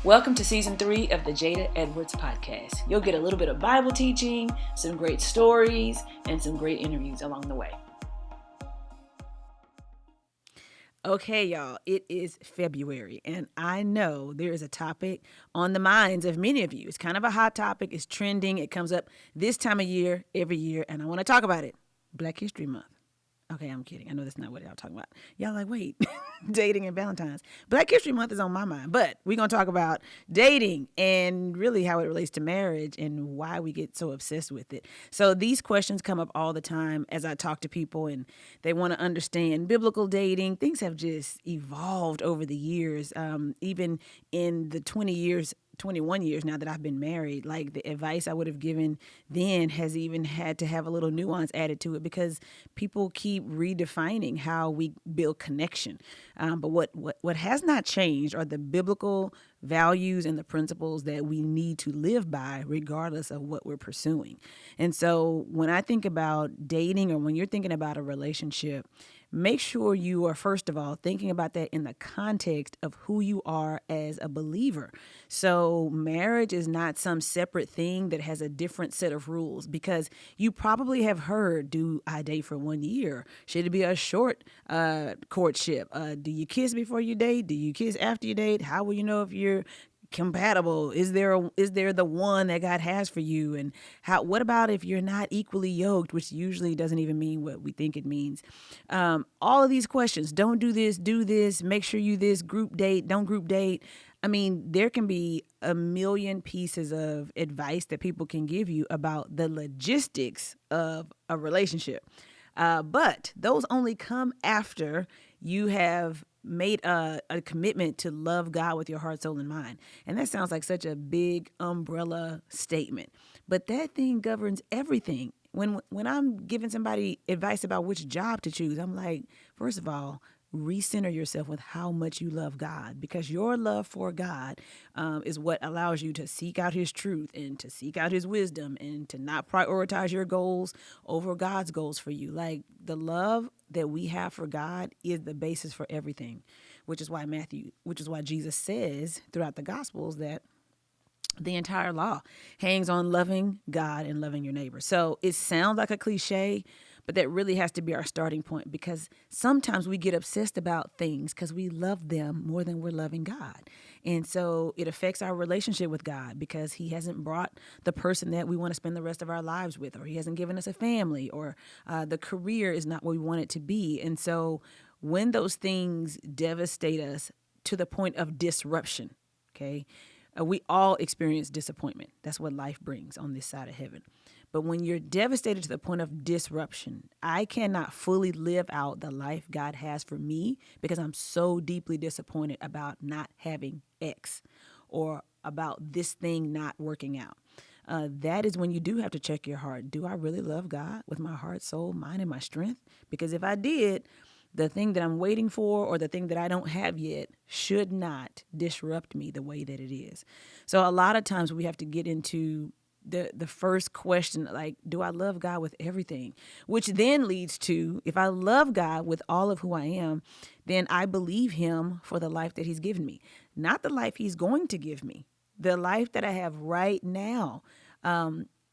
Welcome to Season 3 of the Jada Edwards Podcast. You'll get a little bit of Bible teaching, some great stories, and some great interviews along the way. Okay, y'all, it is February, and I know there is a topic on the minds of many of you. It's kind of a hot topic. It's trending. It comes up this time of year, every year, and I want to talk about it. Black History Month. Okay, I'm kidding. I know that's not what y'all talking about. Y'all like, wait, dating and Valentine's. Black History Month is on my mind, but we're going to talk about dating and really how it relates to marriage and why we get so obsessed with it. So these questions come up all the time as I talk to people and they want to understand biblical dating. Things have just evolved over the years, even in the 21 years now that I've been married. Like the advice I would have given then has even had to have a little nuance added to it because people keep redefining how we build connection. But what has not changed are the biblical values and the principles that we need to live by regardless of what we're pursuing. And so when I think about dating or when you're thinking about a relationship, make sure you are, first of all, thinking about that in the context of who you are as a believer. So marriage is not some separate thing that has a different set of rules because you probably have heard, do I date for 1 year? Should it be a short courtship? Do you kiss before you date? Do you kiss after you date? How will you know if you're compatible? Is there the one that God has for you? And what about if you're not equally yoked, which usually doesn't even mean what we think it means? All of these questions, don't do this, do this, make sure you this, group date, don't group date. I mean, there can be a million pieces of advice that people can give you about the logistics of a relationship. But those only come after you have made a commitment to love God with your heart, soul, and mind. And that sounds like such a big umbrella statement. But that thing governs everything. When I'm giving somebody advice about which job to choose, I'm like, first of all, recenter yourself with how much you love God, because your love for God is what allows you to seek out his truth and to seek out his wisdom and to not prioritize your goals over God's goals for you. Like the love that we have for God is the basis for everything, which is why Jesus says throughout the Gospels that the entire law hangs on loving God and loving your neighbor. So it sounds like a cliche, but that really has to be our starting point, because sometimes we get obsessed about things because we love them more than we're loving God. And so it affects our relationship with God because he hasn't brought the person that we want to spend the rest of our lives with, or he hasn't given us a family, or the career is not what we want it to be. And so when those things devastate us to the point of disruption, okay, we all experience disappointment. That's what life brings on this side of heaven. But when you're devastated to the point of disruption, I cannot fully live out the life God has for me because I'm so deeply disappointed about not having X or about this thing not working out. That is when you do have to check your heart. Do I really love God with my heart, soul, mind, and my strength? Because if I did, the thing that I'm waiting for or the thing that I don't have yet should not disrupt me the way that it is. So a lot of times we have to get into the first question, like, do I love God with everything? Which then leads to, if I love God with all of who I am, then I believe him for the life that he's given me. Not the life he's going to give me, the life that I have right now.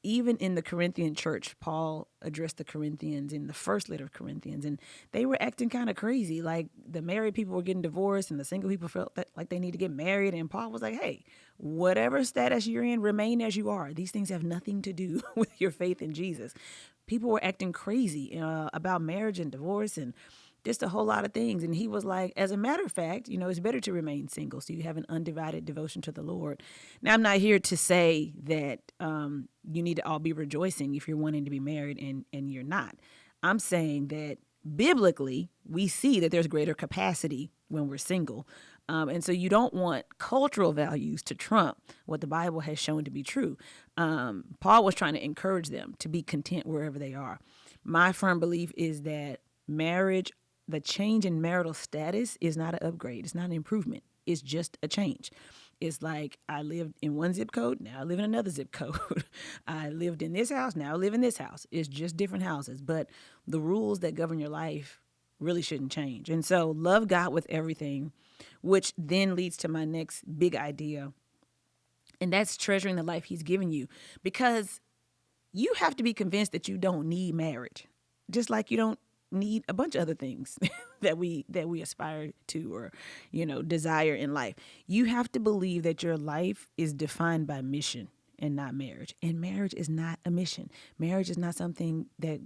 Even in the Corinthian church, Paul addressed the Corinthians in the first letter of Corinthians, and they were acting kind of crazy. Like the married people were getting divorced and the single people felt like they need to get married. And Paul was like, hey, whatever status you're in, remain as you are. These things have nothing to do with your faith in Jesus. People were acting crazy about marriage and divorce and just a whole lot of things. And he was like, as a matter of fact, it's better to remain single so you have an undivided devotion to the Lord. Now, I'm not here to say that you need to all be rejoicing if you're wanting to be married and you're not. I'm saying that biblically, we see that there's greater capacity when we're single. And so you don't want cultural values to trump what the Bible has shown to be true. Paul was trying to encourage them to be content wherever they are. My firm belief is that marriage, the change in marital status is not an upgrade. It's not an improvement. It's just a change. It's like I lived in one zip code, now I live in another zip code. I lived in this house, now I live in this house. It's just different houses. But the rules that govern your life really shouldn't change. And so love God with everything, which then leads to my next big idea And that's treasuring the life he's given you, because you have to be convinced that you don't need marriage, just like you don't need a bunch of other things that we aspire to or desire in life. You have to believe that your life is defined by mission and not marriage. And marriage is not a mission. Marriage is not something that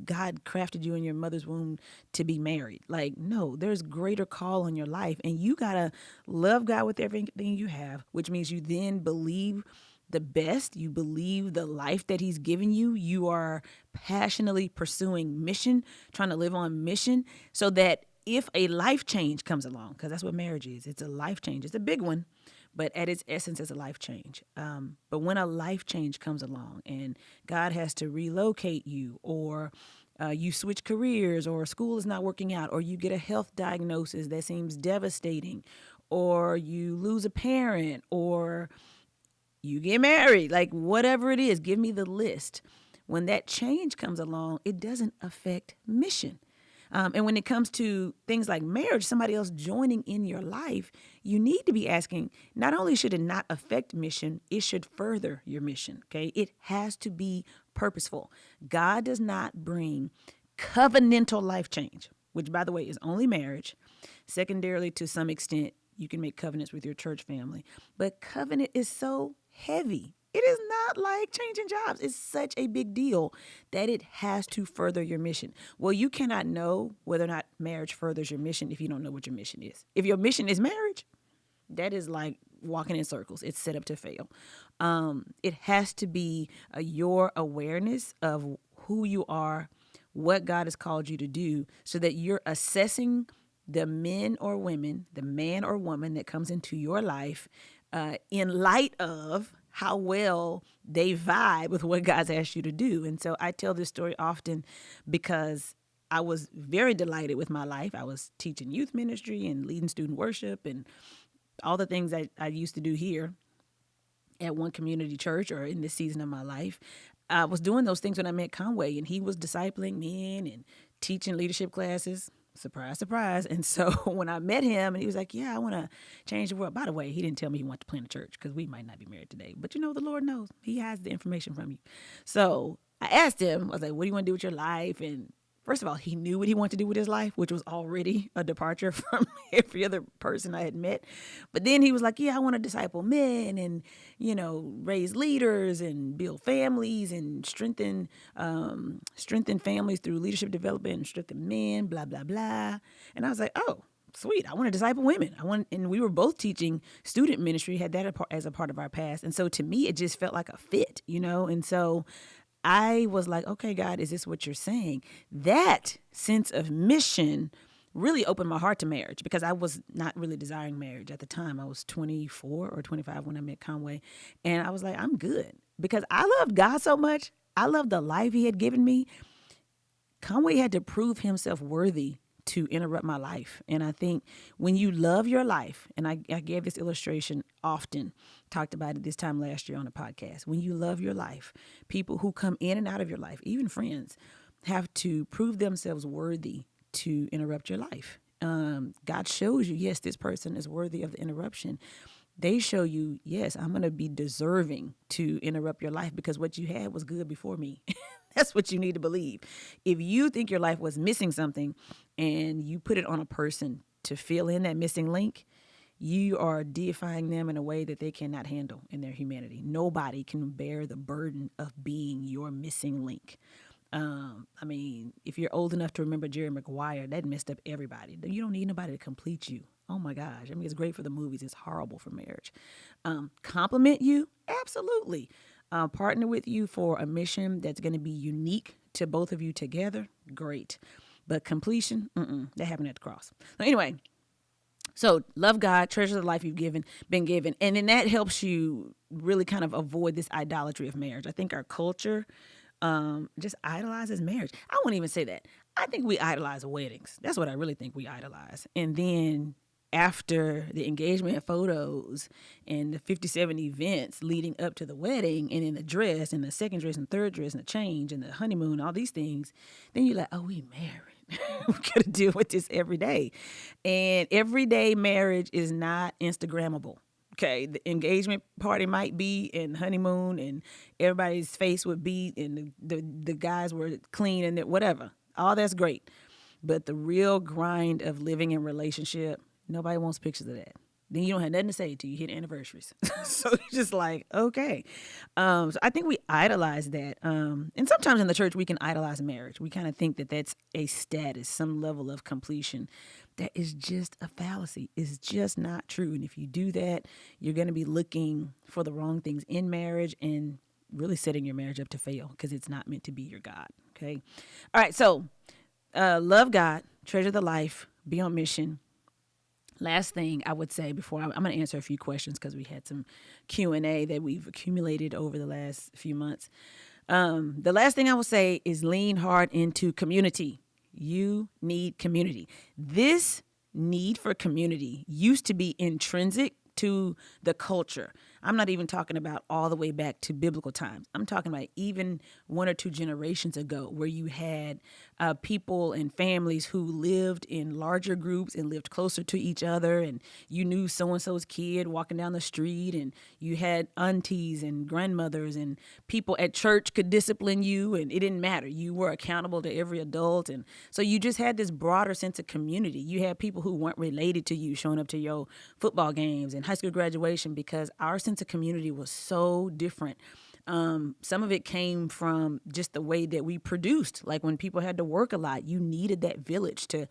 God crafted you in your mother's womb to be married. Like, no, there's greater call on your life, and you gotta love God with everything you have, which means you then believe the best. You believe the life that he's given you. You are passionately pursuing mission, trying to live on mission, so that if a life change comes along, because that's what marriage is, it's a life change. It's a big one, but at its essence, it's a life change. But when a life change comes along and God has to relocate you, or you switch careers, or school is not working out, or you get a health diagnosis that seems devastating, or you lose a parent, or you get married, like whatever it is, give me the list. When that change comes along, it doesn't affect mission. And when it comes to things like marriage, somebody else joining in your life, you need to be asking, not only should it not affect mission, it should further your mission, okay? It has to be purposeful. God does not bring covenantal life change, which, by the way, is only marriage. Secondarily, to some extent, you can make covenants with your church family. But covenant is so heavy. It is not like changing jobs. It's such a big deal that it has to further your mission. Well, you cannot know whether or not marriage furthers your mission if you don't know what your mission is. If your mission is marriage, that is like walking in circles. It's set up to fail. It has to be your awareness of who you are, what God has called you to do, so that you're assessing the men or women, the man or woman that comes into your life in light of how well they vibe with what God's asked you to do. And so I tell this story often because I was very delighted with my life. I was teaching youth ministry and leading student worship and all the things I used to do here at one community church or in this season of my life. I was doing those things when I met Conway, and he was discipling men and teaching leadership classes. Surprise, surprise. And so when I met him and he was like, yeah, I want to change the world. By the way, he didn't tell me he wanted to plant a church because we might not be married today. But the Lord knows. He has the information from you. So I asked him, I was like, what do you want to do with your life? And first of all, he knew what he wanted to do with his life, which was already a departure from every other person I had met. But then he was like, yeah, I want to disciple men and, raise leaders and build families and strengthen families through leadership development and strengthen men, blah, blah, blah. And I was like, oh, sweet. I want to disciple women. And we were both teaching student ministry, had that as a part of our past. And so to me, it just felt like a fit, And so I was like, okay, God, is this what you're saying? That sense of mission really opened my heart to marriage, because I was not really desiring marriage at the time. I was 24 or 25 when I met Conway. And I was like, I'm good, because I loved God so much. I loved the life he had given me. Conway had to prove himself worthy to interrupt my life. And I think when you love your life, and I gave this illustration often, talked about it this time last year on a podcast. When you love your life, people who come in and out of your life, even friends, have to prove themselves worthy to interrupt your life. God shows you, yes, this person is worthy of the interruption. They show you, yes, I'm going to be deserving to interrupt your life because what you had was good before me. That's what you need to believe. If you think your life was missing something and you put it on a person to fill in that missing link, you are deifying them in a way that they cannot handle in their humanity. Nobody can bear the burden of being your missing link. If you're old enough to remember Jerry Maguire, that messed up everybody. You don't need nobody to complete you. Oh my gosh. It's great for the movies. It's horrible for marriage. Compliment you? Absolutely. Partner with you for a mission that's going to be unique to both of you together? Great. But completion? That happened at the cross. So anyway, so love God, treasure the life you've been given. And then that helps you really kind of avoid this idolatry of marriage. I think our culture just idolizes marriage. I won't even say that. I think we idolize weddings. That's what I really think we idolize. And then after the engagement photos and the 57 events leading up to the wedding, and then the dress and the second dress and third dress and the change and the honeymoon, all these things, then you're like, oh, we married. We got to deal with this every day. And everyday marriage is not Instagrammable. Okay, the engagement party might be and honeymoon, and everybody's face would be, and the guys were clean and whatever. All that's great, but the real grind of living in relationship, nobody wants pictures of that. Then you don't have nothing to say till you hit anniversaries. So it's just like, okay. So I think we idolize that. And sometimes in the church, we can idolize marriage. We kind of think that that's a status, some level of completion. That is just a fallacy. It's just not true. And if you do that, you're going to be looking for the wrong things in marriage and really setting your marriage up to fail because it's not meant to be your God. Okay. All right. So love God, treasure the life, be on mission. Last thing I would say before I'm going to answer a few questions because we had some Q&A that we've accumulated over the last few months. The last thing I will say is lean hard into community. You need community. This need for community used to be intrinsic to the culture. I'm not even talking about all the way back to biblical times. I'm talking about even 1 or 2 generations ago where you had people and families who lived in larger groups and lived closer to each other. And you knew so-and-so's kid walking down the street, and you had aunties and grandmothers, and people at church could discipline you, and it didn't matter. You were accountable to every adult. And so you just had this broader sense of community. You had people who weren't related to you showing up to your football games and high school graduation because our sense of community was so different. Some of it came from just the way that we produced. Like when people had to work a lot, you needed that village to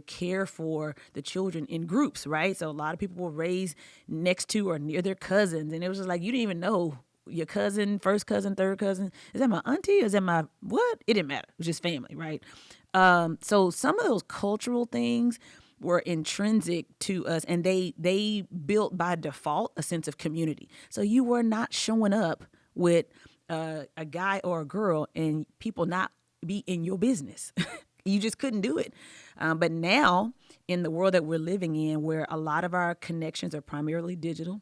care for the children in groups, right? So a lot of people were raised next to or near their cousins, and it was just like you didn't even know your cousin, first cousin, third cousin. Is that my auntie? Is that my what? It didn't matter. It was just family, right? So some of those cultural things were intrinsic to us, and they built by default a sense of community. So you were not showing up with a guy or a girl and people not be in your business. You just couldn't do it. But now in the world that we're living in, where a lot of our connections are primarily digital,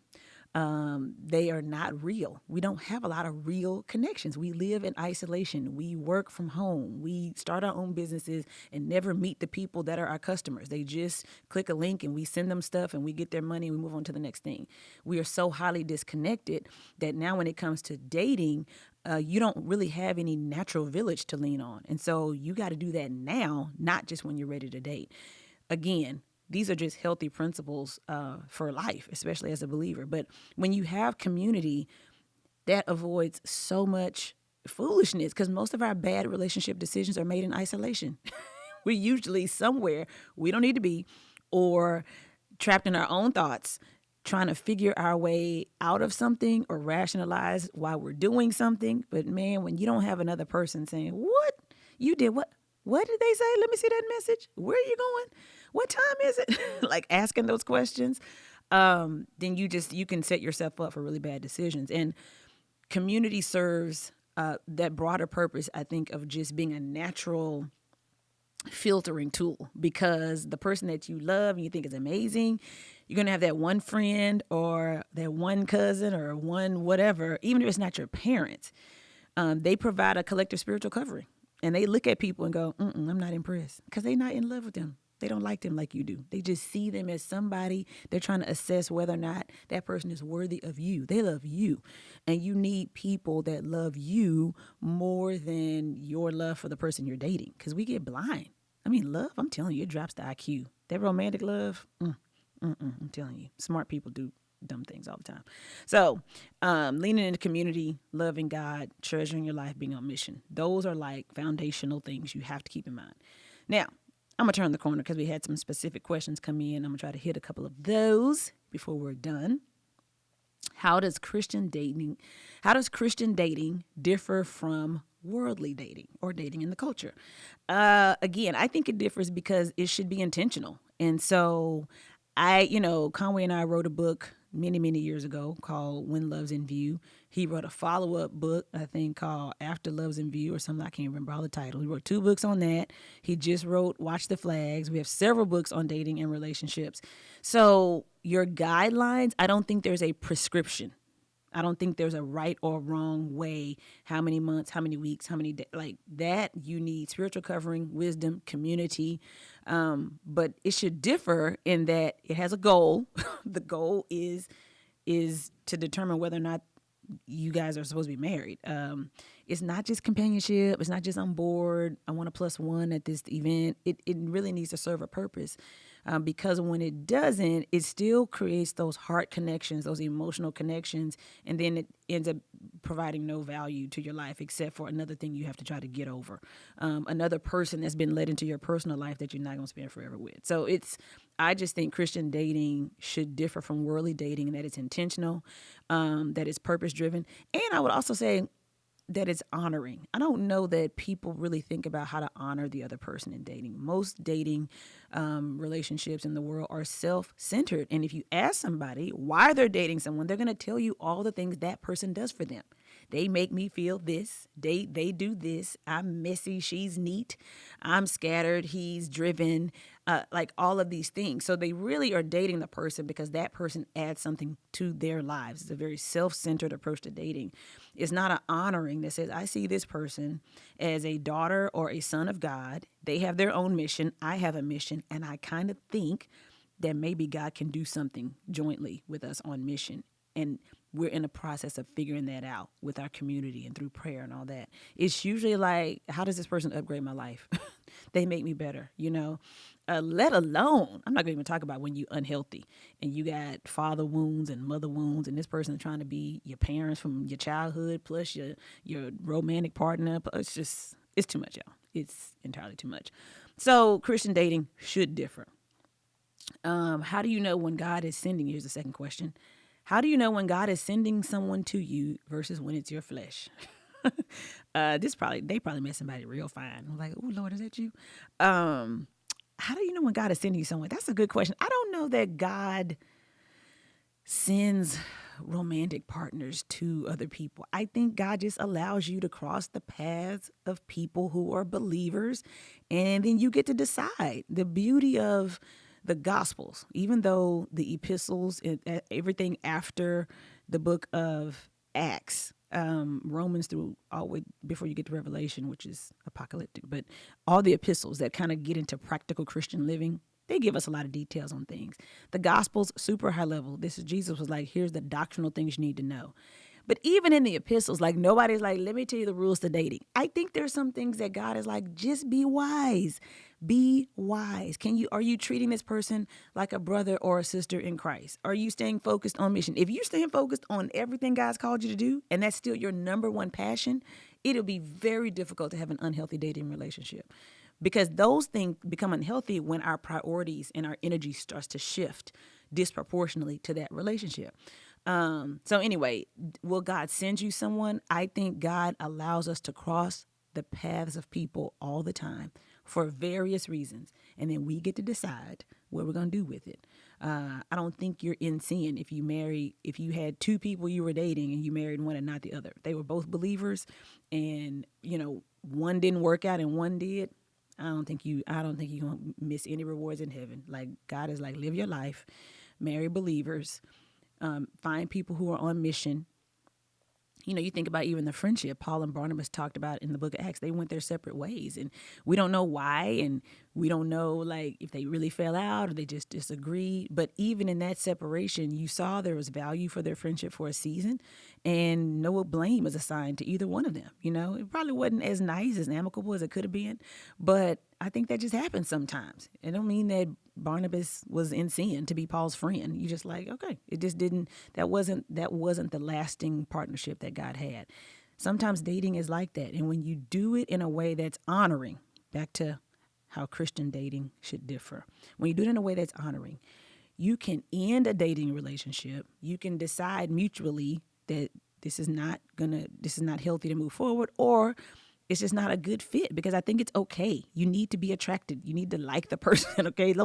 they are not real. We don't have a lot of real connections. We live in isolation. We work from home. We start our own businesses and never meet the people that are our customers. They just click a link and we send them stuff and we get their money and we move on to the next thing. We are so highly disconnected that now when it comes to dating, you don't really have any natural village to lean on. And so you got to do that now, not just when you're ready to date. Again, these are just healthy principles for life, especially as a believer. But when you have community, that avoids so much foolishness because most of our bad relationship decisions are made in isolation. We're usually somewhere we don't need to be or trapped in our own thoughts, trying to figure our way out of something or rationalize why we're doing something. But man, when you don't have another person saying, what? You did what? What did they say? Let me see that message. Where are you going? What time is it? Like asking those questions, then you can set yourself up for really bad decisions. And community serves that broader purpose, I think, of just being a natural filtering tool, because the person that you love and you think is amazing, you're going to have that one friend or that one cousin or one whatever, even if it's not your parents, they provide a collective spiritual covering. And they look at people and go, I'm not impressed, because they're not in love with them. They don't like them like you do. They just see them as somebody. They're trying to assess whether or not that person is worthy of you. They love you. And you need people that love you more than your love for the person you're dating, because we get blind. I mean, love, I'm telling you, it drops the IQ. That romantic love, I'm telling you, smart people do dumb things all the time. So leaning into community, loving God, treasuring your life, being on mission. Those are like foundational things you have to keep in mind. Now, I'm going to turn the corner because we had some specific questions come in. I'm going to try to hit a couple of those before we're done. How does Christian dating differ from worldly dating or dating in the culture? Again, I think it differs because it should be intentional. And so Conway and I wrote a book many, many years ago called When Love's in View. He wrote a follow-up book, I think, called After Love's in View or something. I can't remember all the title. He wrote 2 books on that. He just wrote Watch the Flags. We have several books on dating and relationships. So your guidelines, I don't think there's a prescription. I don't think there's a right or wrong way, how many months, how many weeks, how many days, like that. You need spiritual covering, wisdom, community. But it should differ in that it has a goal. The goal is is to determine whether or not you guys are supposed to be married. It's not just companionship. It's not just I'm bored. I want a +1 at this event. It really needs to serve a purpose, because when it doesn't, it still creates those heart connections, those emotional connections, and then it ends up providing no value to your life except for another thing you have to try to get over, another person that's been led into your personal life that you're not going to spend forever with. So I just think Christian dating should differ from worldly dating, and that it's intentional, that it's purpose driven. And I would also say that it's honoring. I don't know that people really think about how to honor the other person in dating. Most dating relationships in the world are self-centered. And if you ask somebody why they're dating someone, they're going to tell you all the things that person does for them. They make me feel this. They do this. I'm messy. She's neat. I'm scattered. He's driven. Like all of these things. So they really are dating the person because that person adds something to their lives. It's a very self-centered approach to dating. It's not an honoring that says, I see this person as a daughter or a son of God. They have their own mission. I have a mission. And I kind of think that maybe God can do something jointly with us on mission. And we're in the process of figuring that out with our community and through prayer and all that. It's usually like, how does this person upgrade my life? They make me better, let alone, I'm not going to even talk about when you're unhealthy and you got father wounds and mother wounds and this person is trying to be your parents from your childhood plus your romantic partner. It's too much, y'all. It's entirely too much. So Christian dating should differ. How do you know when God is sending? Here's the second question. How do you know when God is sending someone to you versus when it's your flesh? They probably met somebody real fine. I'm like, oh Lord, is that you? How do you know when God is sending you someone? That's a good question. I don't know that God sends romantic partners to other people. I think God just allows you to cross the paths of people who are believers, and then you get to decide. The beauty of the Gospels, even though the epistles, everything after the book of Acts, Romans through all the way before you get to Revelation, which is apocalyptic, but all the epistles that kind of get into practical Christian living, they give us a lot of details on things. The Gospels, super high level. Jesus was like, here's the doctrinal things you need to know. But even in the epistles, like nobody's like, let me tell you the rules to dating. I think there's some things that God is like, just be wise. Be wise. Are you treating this person like a brother or a sister in Christ? Are you staying focused on mission? If you're staying focused on everything God's called you to do, and that's still your number one passion, it'll be very difficult to have an unhealthy dating relationship. Because those things become unhealthy when our priorities and our energy starts to shift disproportionately to that relationship. So anyway, will God send you someone? I think God allows us to cross the paths of people all the time for various reasons. And then we get to decide what we're going to do with it. I don't think you're in sin if you had two people you were dating and you married one and not the other. They were both believers and, one didn't work out and one did. I don't think you're going to miss any rewards in heaven. Like God is like, live your life, marry believers, find people who are on mission. You think about even the friendship Paul and Barnabas talked about in the book of Acts. They went their separate ways, and we don't know why, and we don't know like if they really fell out or they just disagreed. But even in that separation, you saw there was value for their friendship for a season, and no blame was assigned to either one of them. It probably wasn't as nice, as amicable as it could have been, but I think that just happens sometimes. It don't mean that Barnabas was in sin to be Paul's friend. You just like, okay, it just didn't, that wasn't the lasting partnership that God had. Sometimes dating is like that. And when you do it in a way that's honoring, back to how Christian dating should differ. When you do it in a way that's honoring, you can end a dating relationship. You can decide mutually that this is not healthy to move forward, or it's just not a good fit, because I think it's okay. You need to be attracted. You need to like the person, okay?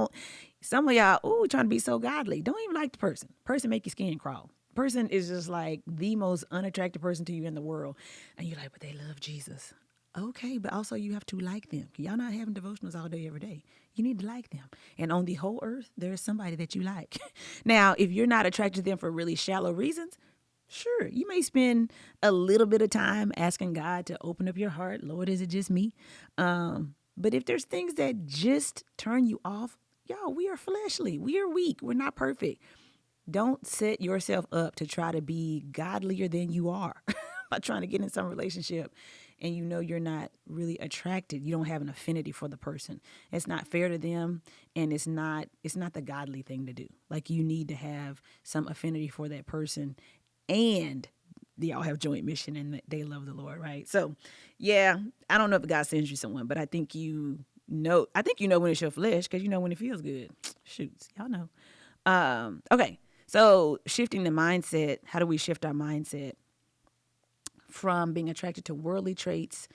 Some of y'all, trying to be so godly. Don't even like the person. Person make your skin crawl. Person is just like the most unattractive person to you in the world. And you're like, but they love Jesus. Okay, but also you have to like them. Y'all not having devotionals all day, every day. You need to like them. And on the whole earth, there's somebody that you like. Now, if you're not attracted to them for really shallow reasons, sure, you may spend a little bit of time asking God to open up your heart. Lord, is it just me? But if there's things that just turn you off, y'all, we are fleshly. We are weak. We're not perfect. Don't set yourself up to try to be godlier than you are by trying to get in some relationship and you know you're not really attracted. You don't have an affinity for the person. It's not fair to them, and it's not the godly thing to do. Like, you need to have some affinity for that person, and y'all have joint mission and they love the Lord, right? So, yeah, I don't know if God sends you someone, but I think you know. I think you know when it's your flesh because you know when it feels good. Shoots, y'all know. Okay, so shifting the mindset. How do we shift our mindset from being attracted to worldly traits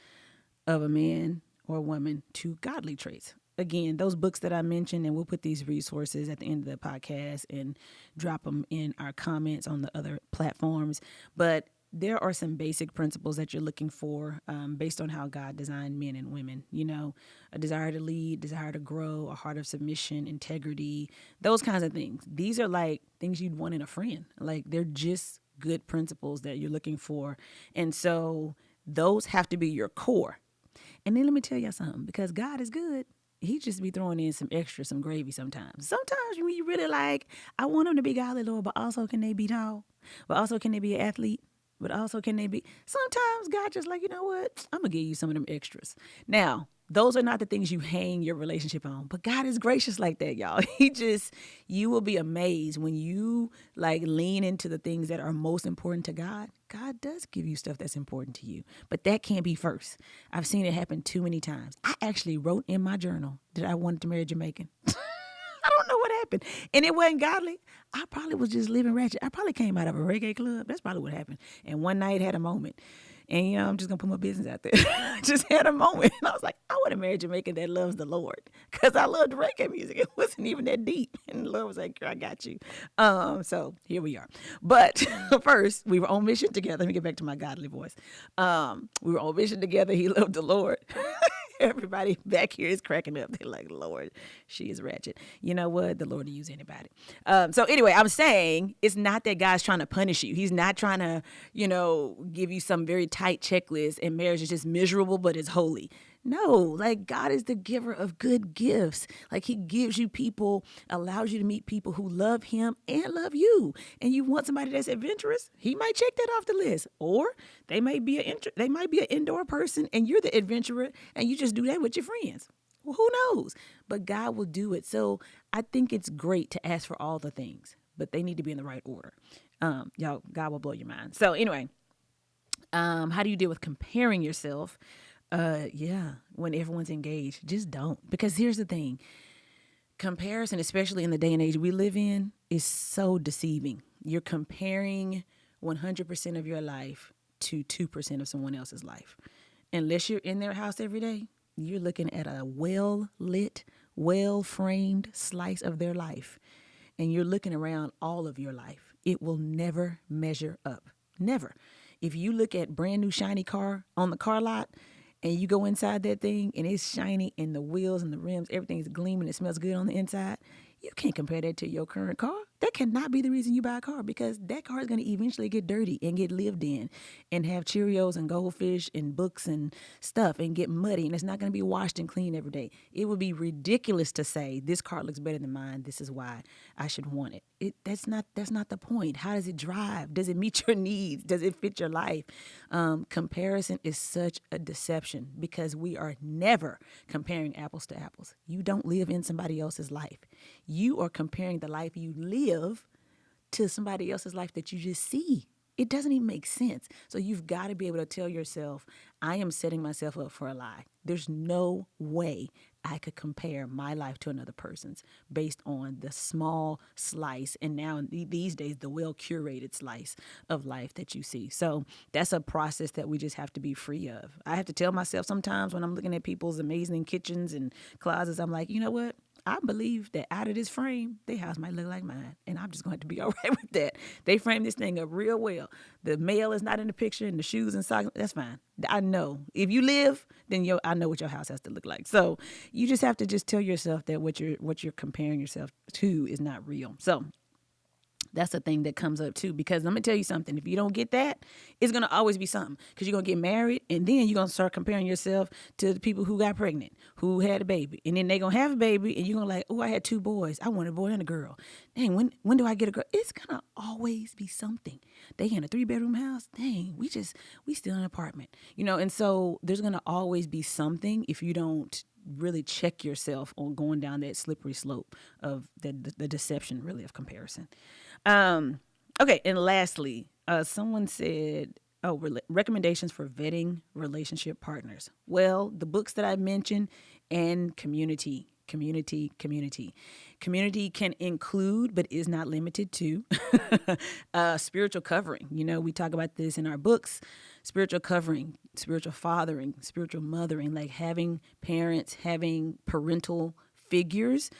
of a man or a woman to godly traits? Again, those books that I mentioned, and we'll put these resources at the end of the podcast and drop them in our comments on the other platforms. But there are some basic principles that you're looking for based on how God designed men and women. You know, a desire to lead, desire to grow, a heart of submission, integrity, those kinds of things. These are like things you'd want in a friend. Like, they're just good principles that you're looking for. And so those have to be your core. And then let me tell you something, because God is good. He just be throwing in some extra, some gravy sometimes. Sometimes when you really like, I want them to be godly, Lord, but also can they be tall? But also can they be an athlete? But also can they be, sometimes God just like, you know what? I'm going to give you some of them extras. Now, those are not the things you hang your relationship on, but God is gracious like that, y'all. You will be amazed when you like lean into the things that are most important to God. God does give you stuff that's important to you, but that can't be first. I've seen it happen too many times. I actually wrote in my journal that I wanted to marry a Jamaican. I don't know what happened. And it wasn't godly. I probably was just living ratchet. I probably came out of a reggae club. That's probably what happened. And one night had a moment. And, I'm just going to put my business out there. I just had a moment. And I was like, I want to marry a Jamaican that loves the Lord. Because I loved reggae music. It wasn't even that deep. And the Lord was like, girl, I got you. So here we are. But first, we were on mission together. Let me get back to my godly voice. We were on mission together. He loved the Lord. Everybody back here is cracking up. They're like, Lord, she is ratchet. You know what? The Lord will use anybody. So anyway, I'm saying it's not that God's trying to punish you. He's not trying to, give you some very tight checklist and marriage is just miserable, but it's holy. No, like, God is the giver of good gifts. Like, he gives you people, allows you to meet people who love him and love you. And you want somebody that's adventurous, he might check that off the list. Or they might be an indoor person and you're the adventurer and you just do that with your friends. Well, who knows? But God will do it. So I think it's great to ask for all the things, but they need to be in the right order. Y'all, God will blow your mind. So anyway, how do you deal with comparing yourself? When everyone's engaged, just don't. Because here's the thing. Comparison, especially in the day and age we live in, is so deceiving. You're comparing 100% of your life to 2% of someone else's life. Unless you're in their house every day, you're looking at a well-lit, well-framed slice of their life. And you're looking around all of your life. It will never measure up. Never. If you look at brand new shiny car on the car lot, and you go inside that thing and it's shiny and the wheels and the rims, everything's gleaming, it smells good on the inside, you can't compare that to your current car. That cannot be the reason you buy a car, because that car is going to eventually get dirty and get lived in and have Cheerios and goldfish and books and stuff and get muddy, and it's not going to be washed and clean every day. It would be ridiculous to say this car looks better than mine, this is why I should want it. That's not the point. How does it drive? Does it meet your needs? Does it fit your life? Comparison is such a deception because we are never comparing apples to apples. You don't live in somebody else's life. You are comparing the life you live to somebody else's life that you just see. It doesn't even make sense. So you've got to be able to tell yourself, I am setting myself up for a lie. There's no way I could compare my life to another person's based on the small slice, and now these days, the well-curated slice of life that you see. So that's a process that we just have to be free of. I have to tell myself sometimes when I'm looking at people's amazing kitchens and closets, I'm like, you know what? I believe that out of this frame, their house might look like mine. And I'm just going to be all right with that. They framed this thing up real well. The male is not in the picture and the shoes and socks, that's fine. I know. If you live, then I know what your house has to look like. So you just have to just tell yourself that what you're comparing yourself to is not real. So That's a thing that comes up too, because let me tell you something. If you don't get that, it's going to always be something, because you're going to get married and then you're going to start comparing yourself to the people who got pregnant, who had a baby, and then they're going to have a baby and you're going to like, oh, I had 2 boys. I want a boy and a girl. Dang, when do I get a girl? It's going to always be something. They in a 3-bedroom house. Dang, we still in an apartment, and so there's going to always be something if you don't really check yourself on going down that slippery slope of the deception, really, of comparison. Okay, and lastly, someone said, recommendations for vetting relationship partners. Well, the books that I mentioned and community can include, but is not limited to, spiritual covering. We talk about this in our books: spiritual covering, spiritual fathering, spiritual mothering, like having parents, having parental figures,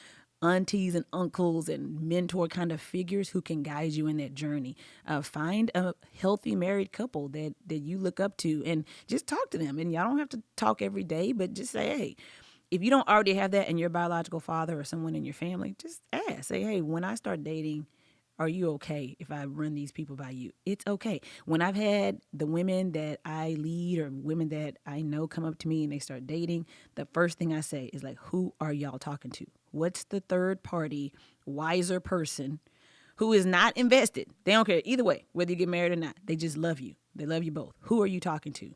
aunties and uncles and mentor kind of figures who can guide you in that journey. Find a healthy married couple that you look up to and just talk to them. And y'all don't have to talk every day, but just say, hey, if you don't already have that in your biological father or someone in your family, just ask. Say, hey, when I start dating, are you okay if I run these people by you? It's okay. When I've had the women that I lead or women that I know come up to me and they start dating, the first thing I say is like, who are y'all talking to? What's the third party, wiser person who is not invested? They don't care either way, whether you get married or not. They just love you. They love you both. Who are you talking to?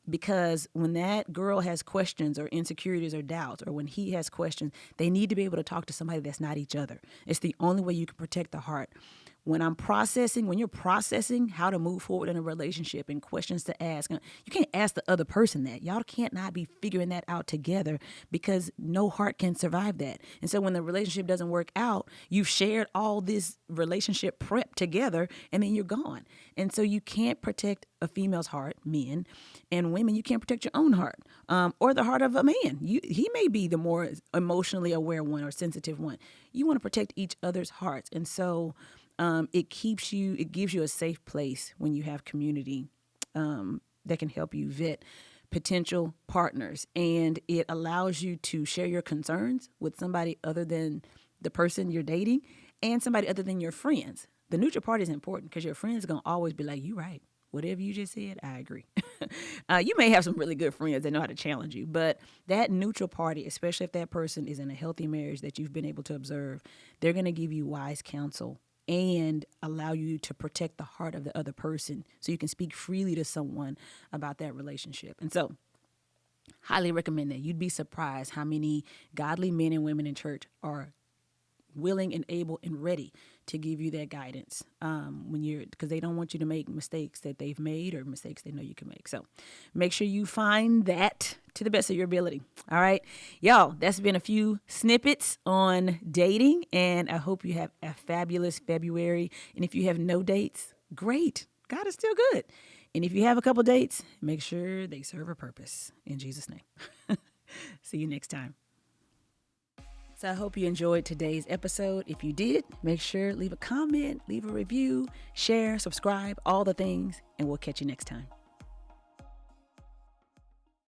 Because when that girl has questions or insecurities or doubts, or when he has questions, they need to be able to talk to somebody that's not each other. It's the only way you can protect the heart. When you're processing how to move forward in a relationship and questions to ask, you can't ask the other person that. Y'all can't not be figuring that out together, because no heart can survive that. And so when the relationship doesn't work out, you've shared all this relationship prep together and then you're gone. And so you can't protect a female's heart, men, and women, you can't protect your own heart, or the heart of a man. He may be the more emotionally aware one or sensitive one. You want to protect each other's hearts. And so it gives you a safe place when you have community that can help you vet potential partners. And it allows you to share your concerns with somebody other than the person you're dating and somebody other than your friends. The neutral party is important because your friends are going to always be like, you right. Whatever you just said, I agree. You may have some really good friends that know how to challenge you, but that neutral party, especially if that person is in a healthy marriage that you've been able to observe, they're going to give you wise counsel and allow you to protect the heart of the other person so you can speak freely to someone about that relationship. And so, highly recommend that. You'd be surprised how many godly men and women in church are willing and able and ready to give you that guidance because they don't want you to make mistakes that they've made or mistakes they know you can make. So make sure you find that to the best of your ability. All right, y'all, that's been a few snippets on dating, and I hope you have a fabulous February. And if you have no dates, great. God is still good. And if you have a couple dates, make sure they serve a purpose. In Jesus' name. See you next time. So I hope you enjoyed today's episode. If you did, make sure leave a comment, leave a review, share, subscribe, all the things, and we'll catch you next time.